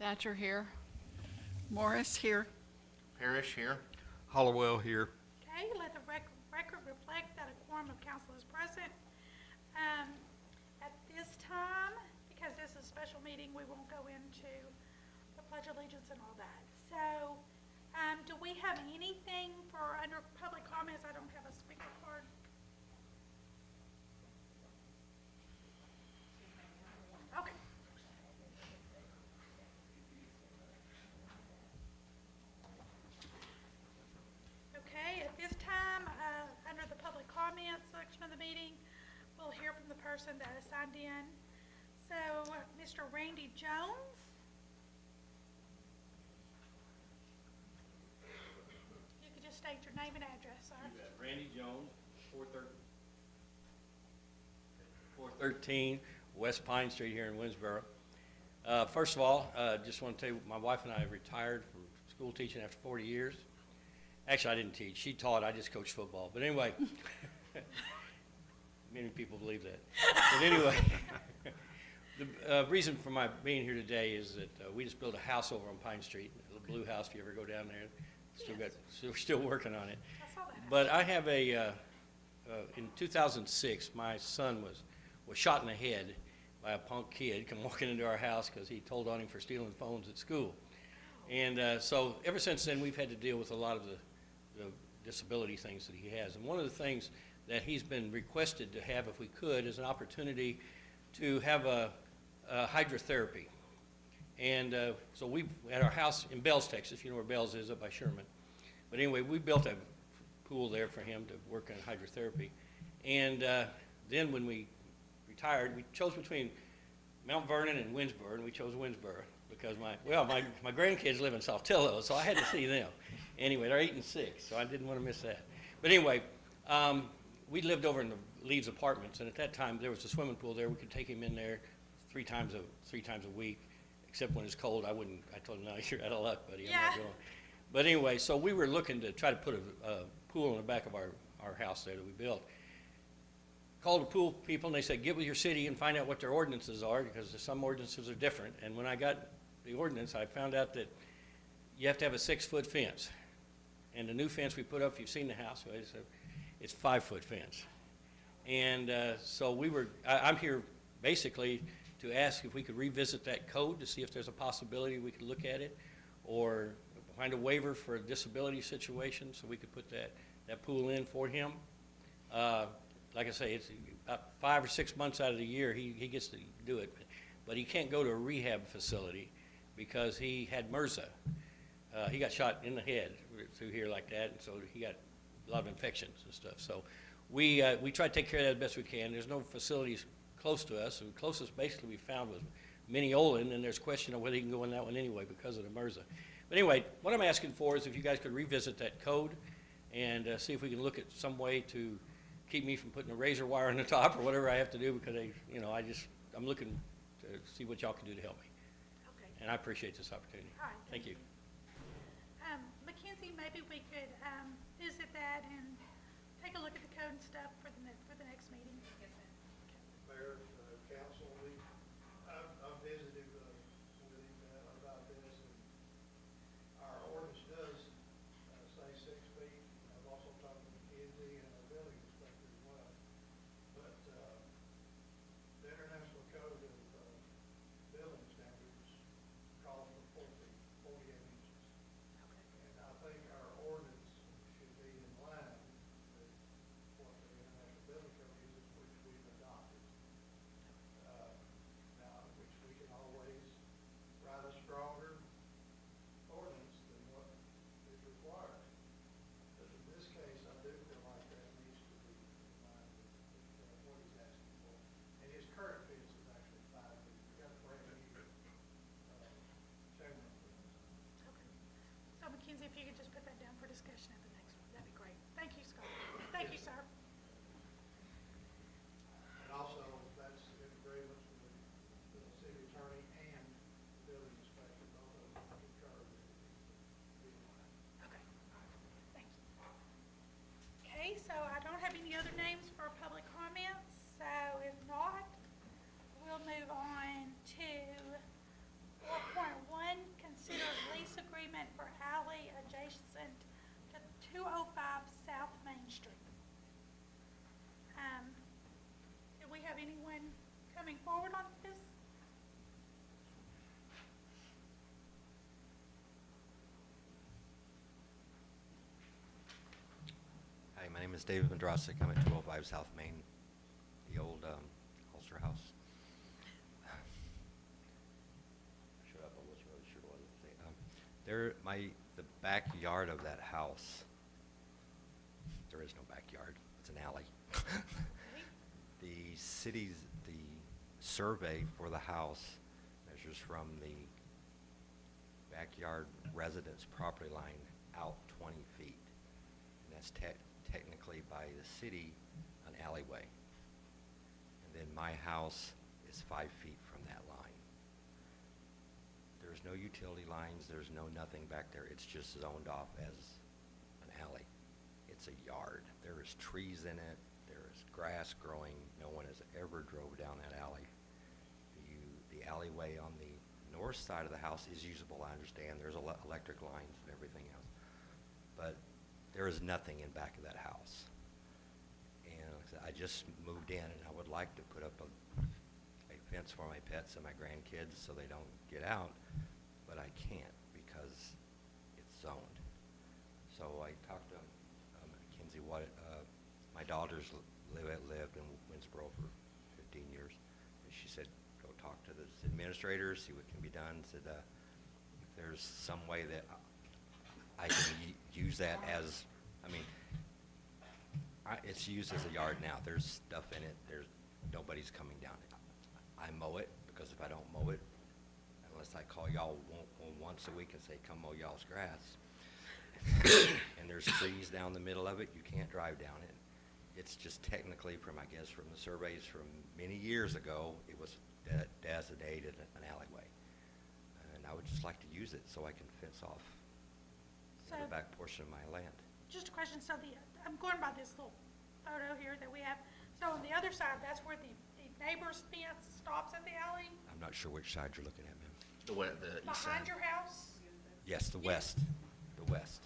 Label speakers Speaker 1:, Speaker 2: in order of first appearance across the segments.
Speaker 1: Thatcher here. Morris here.
Speaker 2: Parrish here.
Speaker 3: Hollowell here.
Speaker 4: Okay, let the record reflect that a quorum of council is present. At this time, because this is a special meeting, we won't go into the Pledge of Allegiance and all that. So, do we have anything for under public comments? I don't have a speaker card. Okay. Okay, at this time, under the public comment section of the meeting, we'll hear from the person that is signed in. So, Mr. Randy Jones. You could just state your name and address, sir.
Speaker 5: Randy Jones, 413 West Pine Street here in Winnsboro. First of all, just want to tell you, my wife and I retired from school teaching after 40 years. Actually, I didn't teach. She taught. I just coached football. But anyway, many people believe that. But anyway, the reason for my being here today is that we just built a house over on Pine Street, a blue house. If you ever go down there, we're still working on it.
Speaker 4: I saw that.
Speaker 5: But I have a in 2006, my son was shot in the head by a punk kid come walking into our house because he told on him for stealing phones at school. And so ever since then, we've had to deal with a lot of the disability things that he has. And one of the things that he's been requested to have, if we could, is an opportunity to have a hydrotherapy. And so we, at our house in Bells, Texas, you know where Bells is, up by Sherman. But anyway, we built a pool there for him to work on hydrotherapy. And then when we retired, we chose between Mount Vernon and Winnsboro, and we chose Winnsboro because my grandkids live in Saltillo, so I had to see them. Anyway, they're 8 and 6, so I didn't want to miss that. But anyway, we lived over in the Leeds apartments, and at that time there was a swimming pool there. We could take him in there three times a week, except when it's cold. I told him, no, you're out of luck, buddy.
Speaker 4: Yeah.
Speaker 5: I'm not going. But anyway, so we were looking to try to put a pool in the back of our house there that we built. Called the pool people, and they said, get with your city and find out what their ordinances are, because some ordinances are different. And when I got the ordinance, I found out that you have to have a 6-foot fence. And the new fence we put up, if you've seen the house, it's 5-foot fence. And so I'm here basically to ask if we could revisit that code to see if there's a possibility we could look at it, or find a waiver for a disability situation so we could put that pool in for him. Like I say, it's about 5 or 6 months out of the year he gets to do it, but he can't go to a rehab facility because he had MRSA. He got shot in the head through here like that, and so he got a lot of infections and stuff. So we try to take care of that as best we can. There's no facilities close to us. The closest basically we found was Mineola, and there's a question of whether he can go in that one anyway because of the MRSA. But anyway, what I'm asking for is if you guys could revisit that code and see if we can look at some way to keep me from putting a razor wire on the top or whatever I have to do, because I'm looking to see what y'all can do to help me.
Speaker 4: Okay.
Speaker 5: And I appreciate this opportunity.
Speaker 4: All right.
Speaker 5: Thank you.
Speaker 4: Mackenzie, maybe we could visit that and take a look at the code and stuff for the next meeting. Yes, ma'am.
Speaker 6: Mayor, council, I've visited with him about this, and our ordinance does say 6 feet. I've also talked to Mackenzie and our building inspector as well. But the International Code of Building Standards calls for 4 feet, 48
Speaker 4: coming forward on this?
Speaker 2: Hi, my name is David Vendrasic. I'm at 205 South Main, the old Ulster House. Shut up, I wasn't really sure what I was saying. The backyard of that house, there is no backyard, it's an alley. The survey for the house measures from the backyard residence property line out 20 feet. And that's technically by the city, an alleyway. And then my house is 5 feet from that line. There's no utility lines, there's no nothing back there. It's just zoned off as an alley. It's a yard. There is trees in it, there is grass growing. No one has ever drove down that alley. The alleyway on the north side of the house is usable, I understand. There's electric lines and everything else. But there is nothing in back of that house. And like I said, I just moved in, and I would like to put up a fence for my pets and my grandkids so they don't get out, but I can't because it's zoned. So I talked to Mackenzie my daughters lived in Winnsboro for 15 years, and she said, go talk to the administrators, see what can be done. Said if there's some way that I can use that as, it's used as a yard now. There's stuff in it. Nobody's coming down it. I mow it, because if I don't mow it, unless I call y'all once a week and say, come mow y'all's grass, and there's trees down the middle of it, you can't drive down it. It's just technically from the surveys from many years ago, it was designated an alleyway. And I would just like to use it so I can fence off the back portion of my land.
Speaker 4: Just a question, so I'm going by this little photo here that we have. So on the other side, that's where the neighbor's fence stops at the alley?
Speaker 2: I'm not sure which side you're looking at, ma'am.
Speaker 3: The east side.
Speaker 4: Behind your house?
Speaker 2: Yes, the west. The west.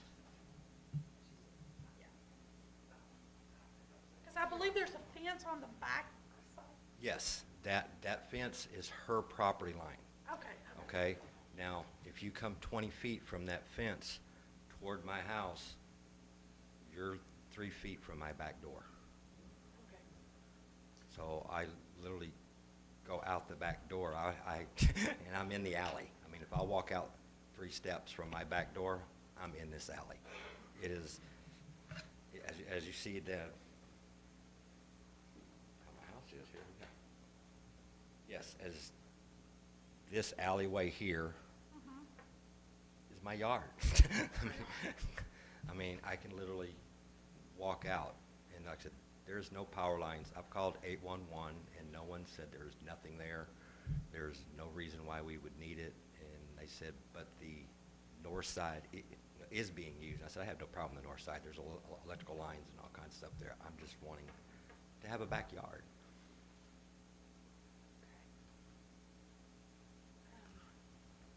Speaker 4: Because I believe there's a fence on the back side.
Speaker 2: Yes, that fence is her property line.
Speaker 4: Okay.
Speaker 2: Okay? Now, if you come 20 feet from that fence toward my house, you're 3 feet from my back door.
Speaker 4: Okay.
Speaker 2: So I literally go out the back door, and I'm in the alley. If I walk out 3 steps from my back door, I'm in this alley. It is, as you see how my house is here. Yes, as this alleyway here is my yard. I can literally walk out, and like I said, there's no power lines. I've called 811, and no one said there's nothing there. There's no reason why we would need it. And they said, but the north side is being used. And I said, I have no problem with the north side. There's electrical lines and all kinds of stuff there. I'm just wanting to have a backyard.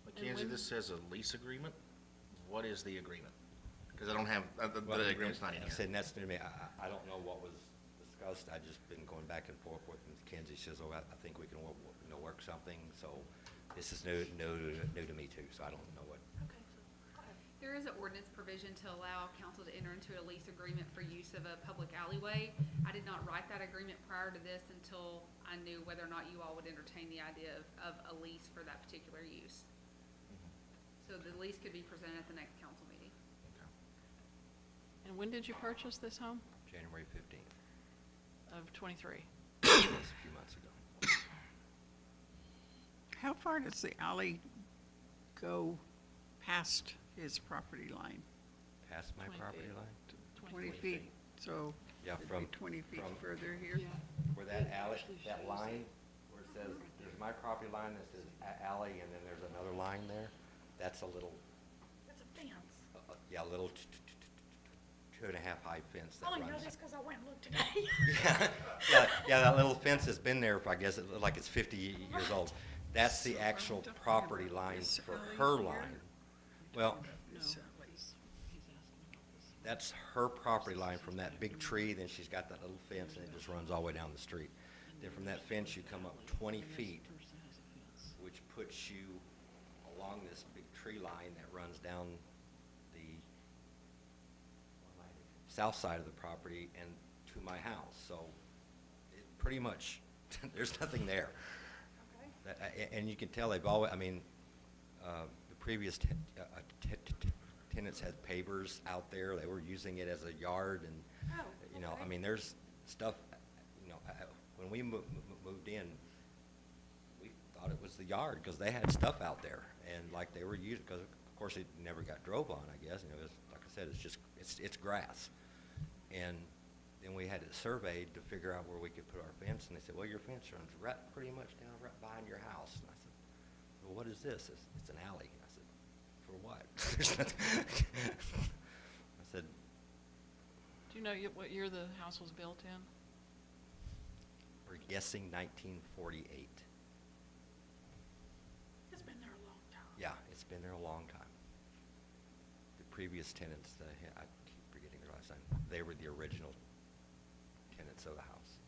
Speaker 3: Mackenzie, this says a lease agreement. What is the agreement? Because I don't have,
Speaker 2: Well,
Speaker 3: the agreement's not in
Speaker 2: like I
Speaker 3: here.
Speaker 2: said, and that's new to me. I don't know what was discussed. I just been going back and forth with Mackenzie. She says, oh, I think we can work something. So this is new to me too. So I don't know what.
Speaker 4: Okay, so, go ahead.
Speaker 7: There is an ordinance provision to allow council to enter into a lease agreement for use of a public alleyway. I did not write that agreement prior to this until I knew whether or not you all would entertain the idea of a lease for that particular use. So the lease could be presented at the next council meeting.
Speaker 1: And when did you purchase this home?
Speaker 2: January 15th.
Speaker 1: Of 23?
Speaker 2: Just a few months ago.
Speaker 8: How far does the alley go past his property line?
Speaker 2: Past my
Speaker 1: 20
Speaker 2: property
Speaker 1: feet.
Speaker 2: line?
Speaker 8: 20 feet, so
Speaker 2: Yeah,
Speaker 8: it'd
Speaker 2: from
Speaker 8: be 20 feet
Speaker 2: from
Speaker 8: further here?
Speaker 2: where that alley, that line, where it says, there's my property line that says alley, and then there's another line there. That's a little,
Speaker 4: It's a fence.
Speaker 2: yeah, a little 2.5 high fence
Speaker 4: I
Speaker 2: that
Speaker 4: only know
Speaker 2: runs.
Speaker 4: this because I went and looked today.
Speaker 2: Yeah, that little fence has been there for, I guess, it looked like it's 50 years old. That's the actual
Speaker 8: talking
Speaker 2: property
Speaker 8: about
Speaker 2: line
Speaker 8: this
Speaker 2: for
Speaker 8: alley
Speaker 2: her
Speaker 8: here?
Speaker 2: line. Well,
Speaker 8: This alley.
Speaker 2: that's her property line from that big tree, then she's got that little fence, and it just runs all the way down the street. Then from that fence, you come up 20 feet, which puts you along this big tree line that runs down the south side of the property and to my house. So it pretty much, there's nothing there. And you can tell they've always, I mean, the previous tenants had pavers out there. They were using it as a yard and, you know, I mean, there's stuff, you know, when we moved in, we thought it was the yard because they had stuff out there and like they were using, because of course it never got drove on, I guess. You know, like I said, it's just, it's grass. And then we had it surveyed to figure out where we could put our fence, and they said, well, your fence runs right pretty much down right behind your house. And I said, well, what is this? It's an alley. I said, for what? There's nothing. I said,
Speaker 1: Do you know what year the house was built in?
Speaker 2: we're guessing 1948.
Speaker 4: It's been there a long time.
Speaker 2: Yeah, it's been there a long time. The previous tenants, I keep forgetting their last name, they were the original tenants of the house.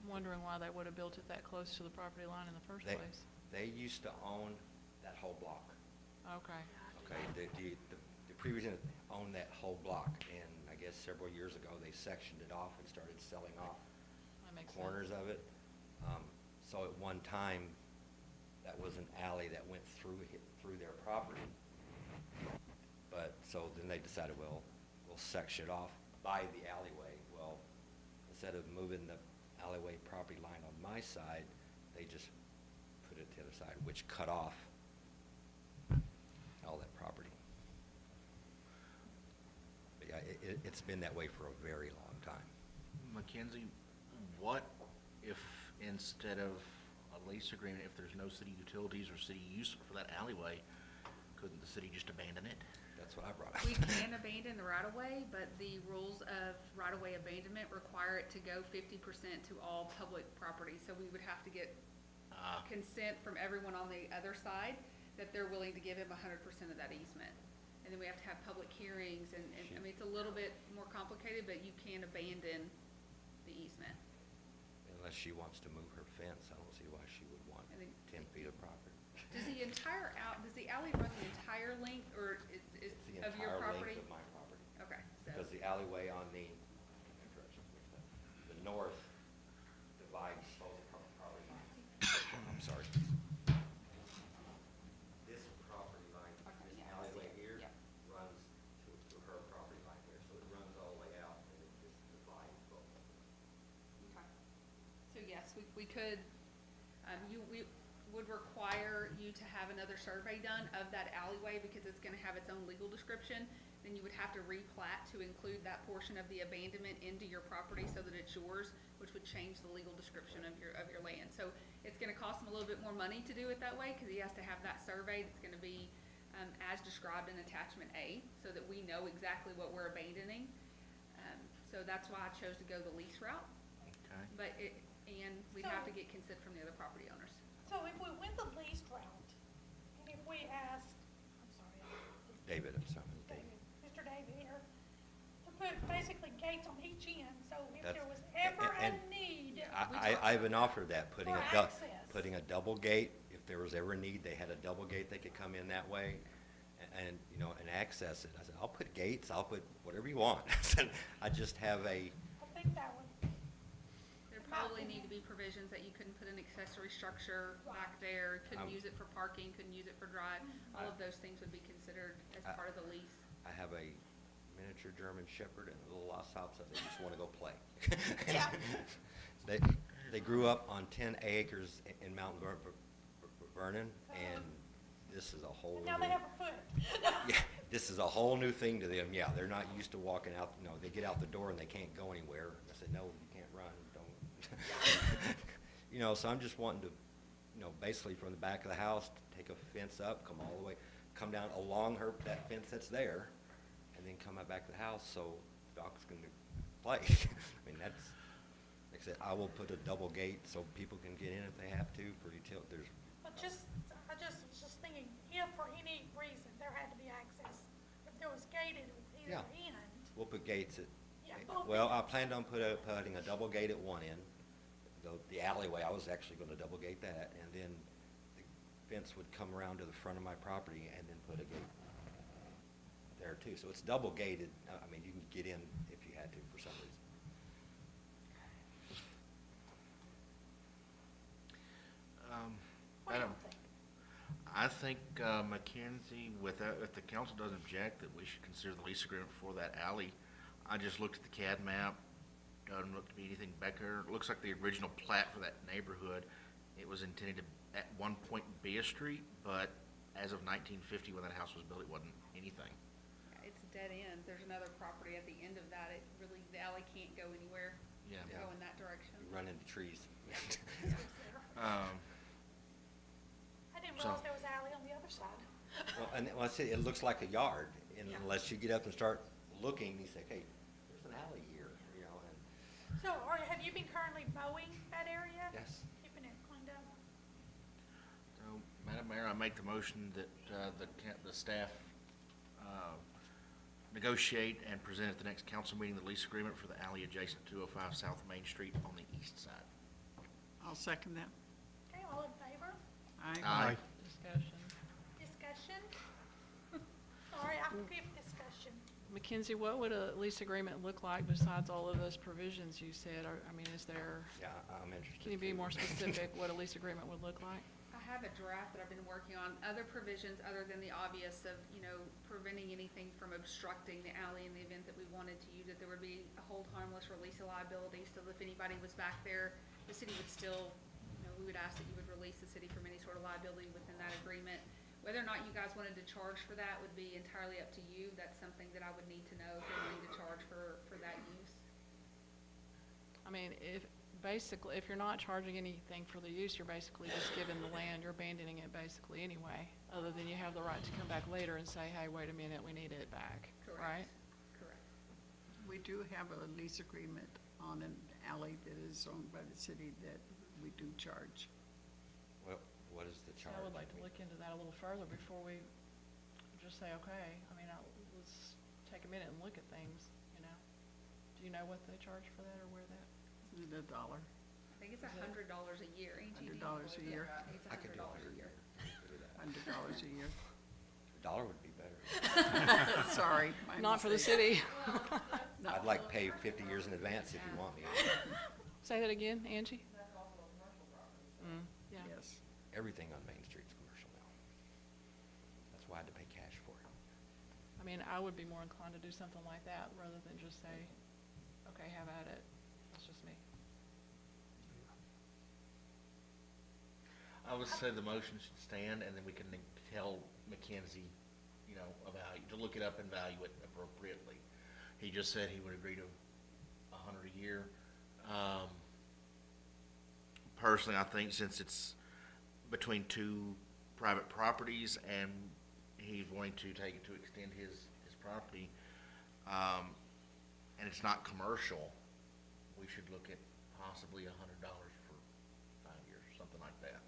Speaker 1: I'm wondering why they would have built it that close to the property line in the first
Speaker 2: They,
Speaker 1: place.
Speaker 2: they used to own that whole block.
Speaker 1: Okay.
Speaker 2: Okay, the previous tenant owned that whole block, and I guess several years ago, they sectioned it off and started selling off
Speaker 1: That makes sense.
Speaker 2: corners of it. So at one time, that was an alley that went through their property. But, so then they decided, well, we'll section it off by the alleyway. Well, instead of moving the alleyway property line on my side, they just put it to the other side, which cut off all that property. But yeah, it's been that way for a very long time.
Speaker 3: Mackenzie, what if instead of a lease agreement, if there's no city utilities or city use for that alleyway, couldn't the city just abandon it?
Speaker 2: That's what I brought up.
Speaker 7: We can abandon the right-of-way, but the rules of right-of-way abandonment require it to go 50% to all public property. So we would have to get consent from everyone on the other side that they're willing to give him 100% of that easement. And then we have to have public hearings, and I mean, it's a little bit more complicated, but you can abandon the easement.
Speaker 2: Unless she wants to move her fence, I don't see why she would want
Speaker 7: I think-
Speaker 2: 10 feet of property.
Speaker 7: Does the alley run the entire length, or is
Speaker 2: It's the
Speaker 7: of your
Speaker 2: entire
Speaker 7: property?
Speaker 2: length of my property.
Speaker 7: Okay, so,
Speaker 2: Because the alleyway on the north divides both property lines. I'm sorry. This property line,
Speaker 7: Okay,
Speaker 2: this
Speaker 7: yeah, I see
Speaker 2: alleyway
Speaker 7: it.
Speaker 2: here
Speaker 7: Yep.
Speaker 2: runs to her property line here. So it runs all the way out and it just divides both.
Speaker 7: okay. So yes, we could, we would require you to have another survey done of that alleyway because it's gonna have its own legal description. Then you would have to replat to include that portion of the abandonment into your property so that it's yours, which would change the legal description of your land. So it's gonna cost him a little bit more money to do it that way, cause he has to have that surveyed. It's gonna be, as described in attachment A, so that we know exactly what we're abandoning. So that's why I chose to go the lease route,
Speaker 3: Okay.
Speaker 7: but and we'd have to get consent from the other property owners.
Speaker 4: So if we went the leased route, and if we asked, I'm sorry,
Speaker 2: David, I'm sorry.
Speaker 4: Mr. David here, to put basically gates on each end, so if
Speaker 2: That's-
Speaker 4: there was ever a
Speaker 2: and-
Speaker 4: need.
Speaker 2: I've been offered that, putting
Speaker 4: For access.
Speaker 2: putting a double gate. If there was ever a need, they had a double gate, they could come in that way and, you know, and access it. I said, I'll put gates, I'll put whatever you want. I said, I just have
Speaker 4: I think that would,
Speaker 7: There probably need to be provisions that you couldn't put an accessory structure back there, couldn't use it for parking, couldn't use it for drive. All of those things would be considered as
Speaker 2: I-
Speaker 7: part of the lease.
Speaker 2: I have a miniature German Shepherd and a little Lhasa that they just want to go play.
Speaker 4: Yeah.
Speaker 2: They grew up on 10 acres in Mount Vernon, and this is a whole
Speaker 4: and now
Speaker 2: new,
Speaker 4: they have a foot.
Speaker 2: yeah, this is a whole new thing to them. Yeah, they're not used to walking out, you know, they get out the door and they can't go anywhere. I said, no, you can't run, don't. You know, so I'm just wanting to, you know, basically from the back of the house, take a fence up, come all the way, come down along that fence that's there, and then come back to the house so dogs can play. I mean, that's, like I said, I will put a double gate so people can get in if they have to for utility.
Speaker 4: But I just was just thinking, if for any reason there had to be access, if there was gated at either
Speaker 2: Yeah.
Speaker 4: end.
Speaker 2: We'll put gates at,
Speaker 4: Yeah, both
Speaker 2: well, I
Speaker 4: ends.
Speaker 2: planned on putting a double gate at one end, the alleyway, I was actually gonna double gate that, and then the fence would come around to the front of my property and then put a gate there too. So it's double gated. I mean, you can get in if you had to for some reason.
Speaker 4: What do you
Speaker 3: Madam,
Speaker 4: think?
Speaker 3: I think, Mackenzie, if the council doesn't object, that we should consider the lease agreement for that alley. I just looked at the CAD map, doesn't look to be anything back there. It looks like the original plat for that neighborhood, it was intended to, at one point, be a street, but as of 1950, when that house was built, it wasn't anything.
Speaker 7: It's a dead end. There's another property at the end of that. It really, the alley can't go anywhere.
Speaker 3: Yeah.
Speaker 7: Go in that direction.
Speaker 2: You run into trees.
Speaker 4: I didn't
Speaker 3: So-
Speaker 4: realize there was an alley on the other side.
Speaker 2: Well, and I say, it looks like a yard, and
Speaker 4: Yeah.
Speaker 2: unless you get up and start looking, you say, hey, there's an alley here, you know, and,
Speaker 4: So, have you been currently mowing that area?
Speaker 2: yes.
Speaker 4: Keeping it cleaned up?
Speaker 3: So, Madam Mayor, I make the motion that, the staff, negotiate and present at the next council meeting the lease agreement for the alley adjacent to 205 South Main Street on the east side.
Speaker 8: I'll second that.
Speaker 4: Okay, all in favor?
Speaker 3: Aye.
Speaker 1: Discussion.
Speaker 4: Discussion? Sorry, I skipped discussion.
Speaker 1: Mackenzie, what would a lease agreement look like besides all of those provisions you said? I mean, is there,
Speaker 2: Yeah, I'm interested.
Speaker 1: can you be
Speaker 2: too.
Speaker 1: more specific what a lease agreement would look like?
Speaker 7: I have a draft that I've been working on, other provisions other than the obvious of, preventing anything from obstructing the alley in the event that we wanted to use it. There would be a hold harmless release of liability, so if anybody was back there, the city would still, we would ask that you would release the city from any sort of liability within that agreement. Whether or not you guys wanted to charge for that would be entirely up to you. That's something that I would need to know if you're wanting to charge for that use.
Speaker 1: I mean, if you're not charging anything for the use, you're basically just giving the land, you're abandoning it basically anyway, other than you have the right to come back later and say, hey, wait a minute, we need it back, right?
Speaker 7: Correct.
Speaker 8: We do have a lease agreement on an alley that is owned by the city that we do charge.
Speaker 2: Well, what is the charge?
Speaker 1: I would like to look into that a little further before we just say, okay. I mean, let's take a minute and look at things, Do you know what they charge for that or where that?
Speaker 8: Is it $1?
Speaker 7: I think it's $100 a year. Angie, do you
Speaker 8: $100 a
Speaker 7: believe
Speaker 8: year.
Speaker 7: that? I think it's
Speaker 2: I could do
Speaker 7: $100 a year.
Speaker 8: $100 a year.
Speaker 2: $1 would be better.
Speaker 8: Sorry. my
Speaker 1: Not for the
Speaker 8: mistake.
Speaker 1: city.
Speaker 2: I'd like to pay 50 years in advance if you want me.
Speaker 1: Say that again, Angie? Yeah.
Speaker 8: Yes.
Speaker 2: Everything on Main Street's commercial now. That's why I had to pay cash for it.
Speaker 1: I mean, I would be more inclined to do something like that rather than just say, okay, have at it. That's just me.
Speaker 3: I would say the motion should stand, and then we can tell Mackenzie, to look it up and value it appropriately. He just said he would agree to $100 a year. Personally, I think since it's between two private properties and he's wanting to take it to extend his property, and it's not commercial, we should look at possibly $100 for 5 years, something like that,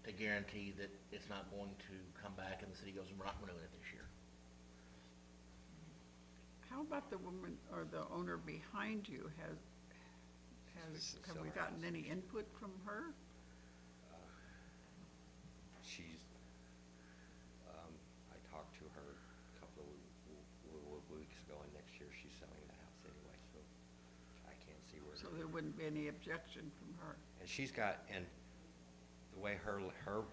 Speaker 3: to guarantee that it's not going to come back and the city goes, we're not renewing it this year.
Speaker 8: How about the woman or the owner behind you? Have we gotten any input from her?
Speaker 2: She's, I talked to her a couple of weeks ago, and next year she's selling the house anyway, so I can't see where.
Speaker 8: So there wouldn't be any objection from her?
Speaker 2: And she's got, and the way her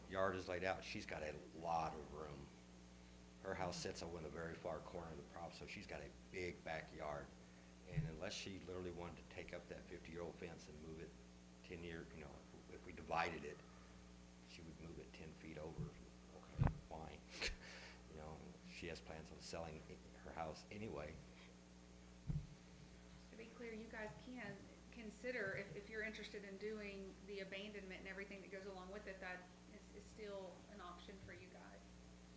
Speaker 2: yard is laid out, she's got a lot of room. Her house sits over in the very far corner of the prop, so she's got a big backyard. And unless she literally wanted to take up that 50-year-old fence and move it 10 years, if we divided it, she would move it 10 feet over. Okay, fine. She has plans on selling her house anyway.
Speaker 7: To be clear, you guys can consider, if you're interested in doing the abandonment and everything that goes along with it, that is still an option for you guys.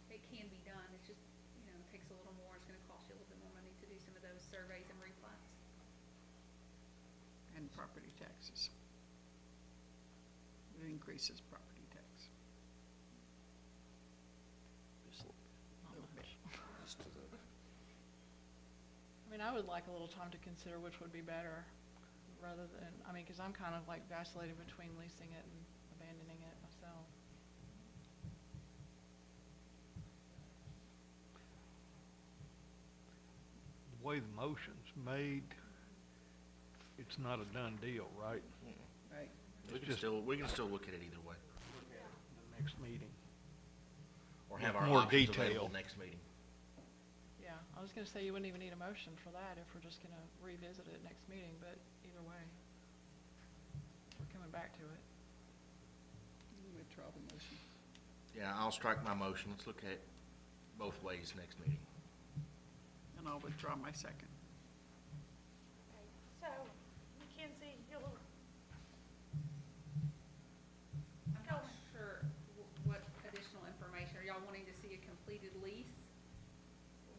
Speaker 7: It can be done, it's just, it takes a little more, it's gonna cost you a little bit more money to do some of those surveys and replats.
Speaker 8: And property taxes. It increases property tax.
Speaker 1: Not much.
Speaker 2: Just to the,
Speaker 1: I mean, I would like a little time to consider which would be better. rather than, I mean, because I'm kind of like vacillating between leasing it and abandoning it myself.
Speaker 6: The way the motion's made, it's not a done deal, right?
Speaker 8: Right.
Speaker 3: We can still look at it either way,
Speaker 6: The next meeting.
Speaker 3: or have
Speaker 6: With
Speaker 3: our
Speaker 6: more
Speaker 3: options available
Speaker 6: detail.
Speaker 3: next meeting.
Speaker 1: Yeah, I was gonna say you wouldn't even need a motion for that if we're just gonna revisit it next meeting, but either way, we're coming back to it.
Speaker 8: Withdraw the motion.
Speaker 3: Yeah, I'll strike my motion. Let's look at it both ways next meeting.
Speaker 8: And I'll withdraw my second.
Speaker 4: Okay, so, Mackenzie, you'll,
Speaker 7: I'm
Speaker 4: Go
Speaker 7: not
Speaker 4: on.
Speaker 7: sure what additional information, are y'all wanting to see a completed lease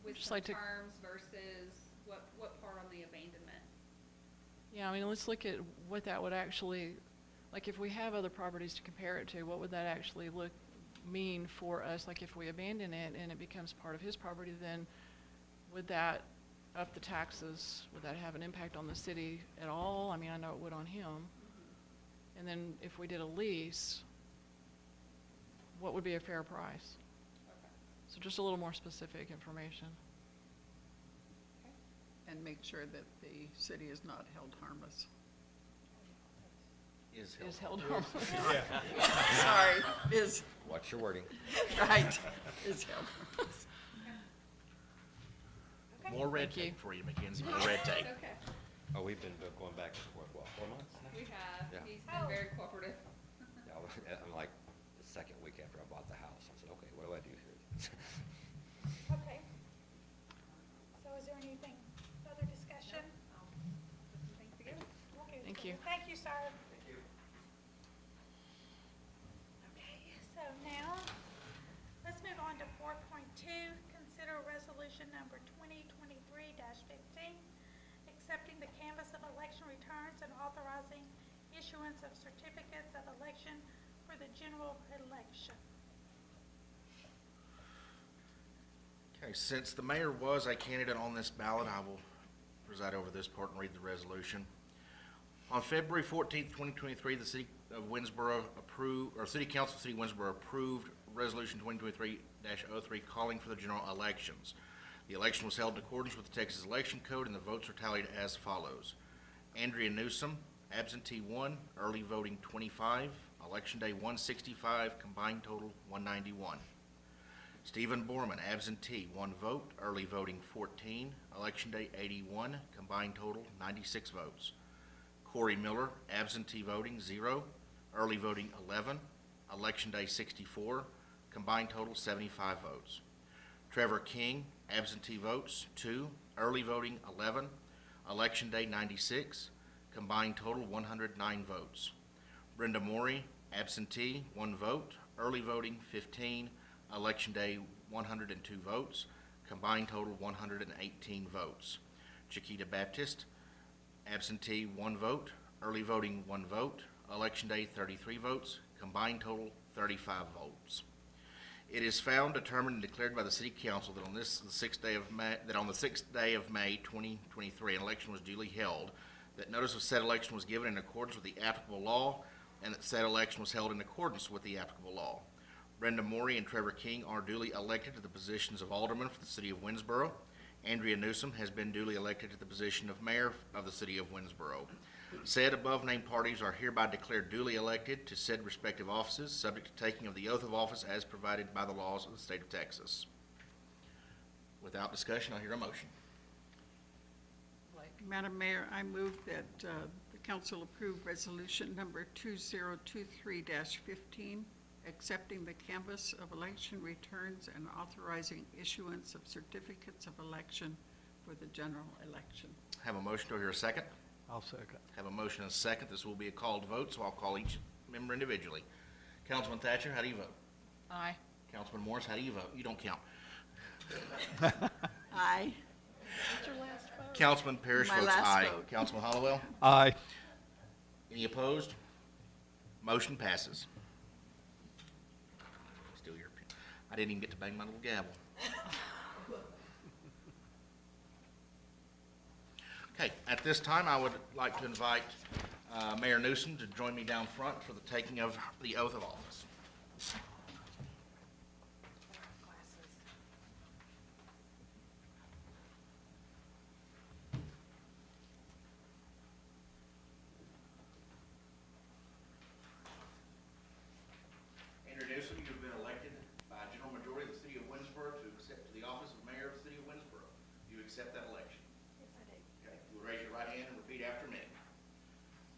Speaker 7: with
Speaker 1: Just
Speaker 7: some
Speaker 1: like to-
Speaker 7: terms versus what part on the abandonment?
Speaker 1: Yeah, I mean, let's look at what that would actually, like if we have other properties to compare it to, what would that actually mean for us? Like if we abandon it and it becomes part of his property, then would that up the taxes? Would that have an impact on the city at all? I mean, I know it would on him. And then if we did a lease, what would be a fair price?
Speaker 7: Okay.
Speaker 1: So just a little more specific information.
Speaker 8: And make sure that the city is not held harmless.
Speaker 1: Is held harmless.
Speaker 8: Sorry, is,
Speaker 2: Watch your wording.
Speaker 8: right, is held harmless.
Speaker 3: More red
Speaker 1: Thank you.
Speaker 3: tape for you, Mackenzie, more red tape.
Speaker 7: It's okay.
Speaker 2: Oh, we've been going back, what, 4 months now?
Speaker 7: We have,
Speaker 2: Yeah.
Speaker 7: he's
Speaker 4: Oh.
Speaker 7: been very cooperative.
Speaker 2: Yeah, I'm like, the second week after I bought the house, I said, okay, what do I do here?
Speaker 4: okay. So is there anything, further discussion?
Speaker 7: I'll put some things together.
Speaker 4: Okay,
Speaker 1: Thank you.
Speaker 4: Thank you, sir. Thank you. Okay, so now, let's move on to 4.2, consider resolution number 2023-15, accepting the canvass of election returns and authorizing issuance of certificates of election for the general election.
Speaker 3: Okay, since the mayor was a candidate on this ballot, I will preside over this part and read the resolution. On February 14th, 2023, the City of Winnsboro approved, or City Council of the City of Winnsboro approved Resolution 2023-03 calling for the general elections. The election was held in accordance with the Texas Election Code, and the votes are tallied as follows. Andrea Newsom, absentee 1, early voting 25, election day 165, combined total 191. Stephen Borman, absentee, 1 vote, early voting 14, election day 81, combined total 96 votes. Corey Miller, absentee voting 0, early voting 11, election day 64, combined total 75 votes. Trevor King, absentee votes 2, early voting 11, election day 96, combined total 109 votes. Brenda Morey, absentee 1 vote, early voting 15, election day 102 votes, combined total 118 votes. Chiquita Baptist, absentee 1 vote, early voting 1 vote, election day 33 votes, combined total 35 votes. It is found, determined, and declared by the City Council that on the 6th day of May 2023, an election was duly held, that notice of said election was given in accordance with the applicable law, and that said election was held in accordance with the applicable law. Brenda Morey and Trevor King are duly elected to the positions of alderman for the City of Winnsboro. Andrea Newsom has been duly elected to the position of mayor of the City of Winnsboro. Said above-named parties are hereby declared duly elected to said respective offices, subject to taking of the oath of office as provided by the laws of the state of Texas. Without discussion, I hear a motion.
Speaker 8: Madam Mayor, I move that the council approve resolution number 2023-15, accepting the canvass of election returns and authorizing issuance of certificates of election for the general election.
Speaker 3: Have a motion. Do I hear a second?
Speaker 6: I'll second.
Speaker 3: Have a motion and a second. This will be a called vote, so I'll call each member individually. Councilman Thatcher, how do you vote?
Speaker 1: Aye.
Speaker 3: Councilman Morris, how do you vote? You don't count.
Speaker 8: Aye.
Speaker 1: What's your last vote?
Speaker 3: Councilman Parrish
Speaker 8: My
Speaker 3: votes
Speaker 8: last
Speaker 3: aye.
Speaker 8: vote.
Speaker 3: Councilman Hollowell?
Speaker 6: Aye.
Speaker 3: Any opposed? Motion passes. Still your pen. I didn't even get to bang my little gavel. Okay, at this time, I would like to invite Mayor Newsom to join me down front for the taking of the oath of office. Mayor Newsom, you have been elected by a general majority of the city of Winnsboro to the office of mayor of the city of Winnsboro. Do you accept that election?
Speaker 4: Yes, I do.
Speaker 3: Okay, you will raise your right hand and repeat after me.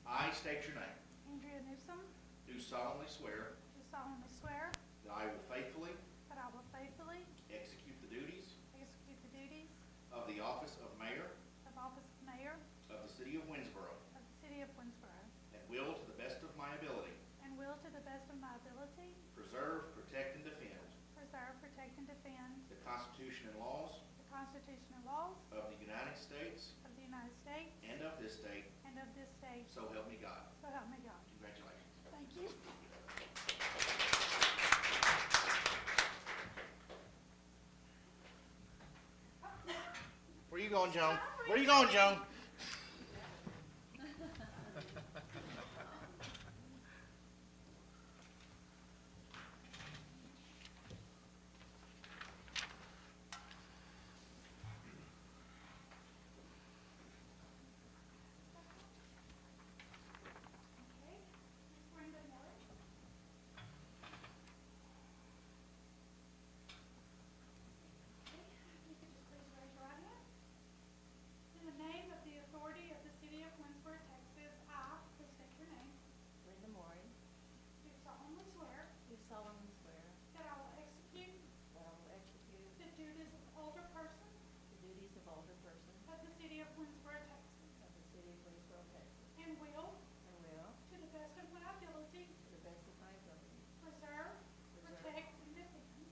Speaker 3: I state your name.
Speaker 4: Andrea Newsom,
Speaker 3: Do solemnly swear
Speaker 4: do solemnly swear
Speaker 3: that I will faithfully
Speaker 4: that I will faithfully
Speaker 3: execute the duties
Speaker 4: execute the duties
Speaker 3: of the office of mayor
Speaker 4: of office of mayor
Speaker 3: of the city of Winnsboro
Speaker 4: of the city of Winnsboro,
Speaker 3: and will, to the best of my ability,
Speaker 4: and will to the best of my ability
Speaker 3: preserve, protect, and defend
Speaker 4: preserve, protect, and defend
Speaker 3: the Constitution and laws
Speaker 4: the Constitution and laws
Speaker 3: of the United States
Speaker 4: of the United States
Speaker 3: and of this state,
Speaker 4: and of this state,
Speaker 3: so help me God.
Speaker 4: so help me God.
Speaker 3: Congratulations.
Speaker 4: Thank you.
Speaker 3: Where you going, Joan? Where you going, Joan?
Speaker 4: Okay, Ms. Brenda Miller. Okay, if you could just please raise your right hand. In the name of the authority of the city of Winnsboro, Texas, I, please state your name,
Speaker 9: Linda Maury,
Speaker 4: do solemnly swear
Speaker 9: do solemnly swear
Speaker 4: that I will execute
Speaker 9: that I will execute
Speaker 4: the duties of older person
Speaker 9: the duties of older person
Speaker 4: of the city of Winnsboro, Texas,
Speaker 9: of the city of Winnsboro, Texas,
Speaker 4: and will,
Speaker 9: and will,
Speaker 4: to the best of my ability,
Speaker 9: to the best of my ability,
Speaker 4: preserve,
Speaker 9: Preserve.
Speaker 4: protect, and defend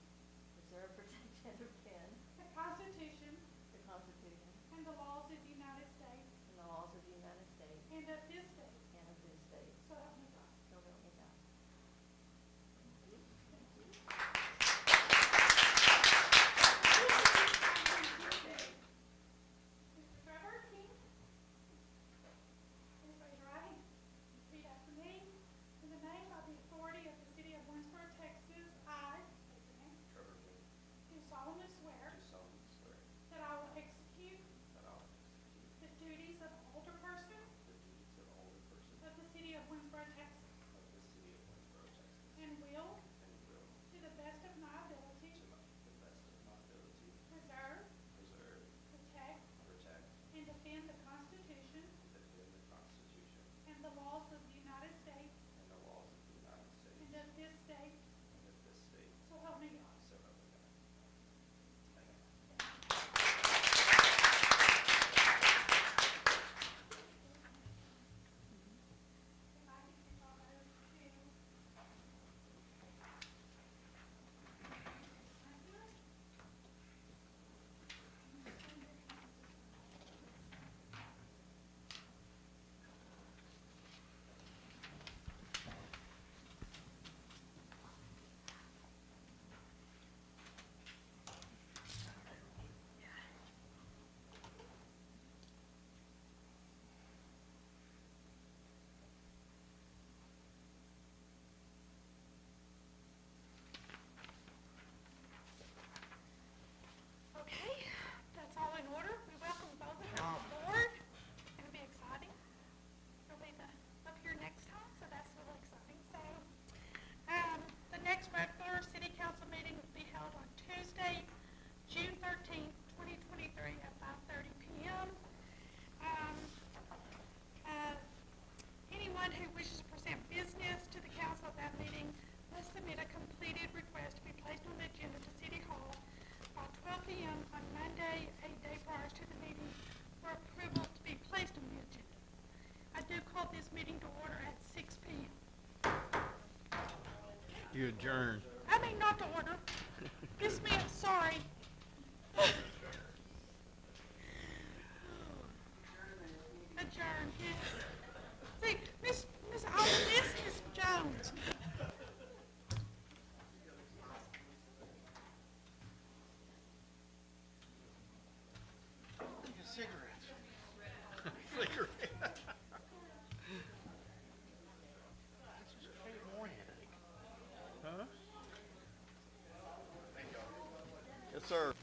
Speaker 9: preserve, protect, and defend
Speaker 4: the Constitution
Speaker 9: the Constitution
Speaker 4: and the laws of the United States
Speaker 9: and the laws of the United States
Speaker 4: and of this state,
Speaker 9: and of this state.
Speaker 4: so help me God.
Speaker 9: So help me God.
Speaker 4: Mr. Trevor King. Please raise your right hand. Repeat after me. In the name of the authority of the city of Winnsboro, Texas, I, state your name,
Speaker 2: Trevor King,
Speaker 4: do solemnly swear
Speaker 2: do solemnly swear
Speaker 4: that I will execute
Speaker 2: that I will execute
Speaker 4: the duties of older person
Speaker 2: the duties of older person
Speaker 4: of the city of Winnsboro, Texas,
Speaker 2: of the city of Winnsboro, Texas,
Speaker 4: and will,
Speaker 2: and will,
Speaker 4: to the best of my ability,
Speaker 2: to the best of my ability,
Speaker 4: preserve,
Speaker 2: preserve,
Speaker 4: protect,
Speaker 2: protect,
Speaker 4: and defend the Constitution
Speaker 2: and defend the Constitution
Speaker 4: and the laws of the United States
Speaker 2: and the laws of the United States
Speaker 4: and of this state,
Speaker 2: and of this state,
Speaker 4: so help me God.
Speaker 2: so help me God. Thank you.
Speaker 4: If I could give all those to. Okay, that's all in order. We welcome both of you on board. It'll be exciting. You'll be up here next time, so that's really exciting. So, the next regular city council meeting will be held on Tuesday, June 13th, 2023 at 5:30 p.m. Anyone who wishes to present business to the council at that meeting must submit a completed request to be placed on the agenda to City Hall by 12 p.m. on Monday, a day prior to the meeting, for approval to be placed on the agenda. I do call this meeting to order at 6 p.m.
Speaker 10: You adjourn.
Speaker 4: I mean, not to order. This meant sorry. Adjourn, yes. See, Miss Miss Jones.
Speaker 3: Cigarettes.
Speaker 10: sir.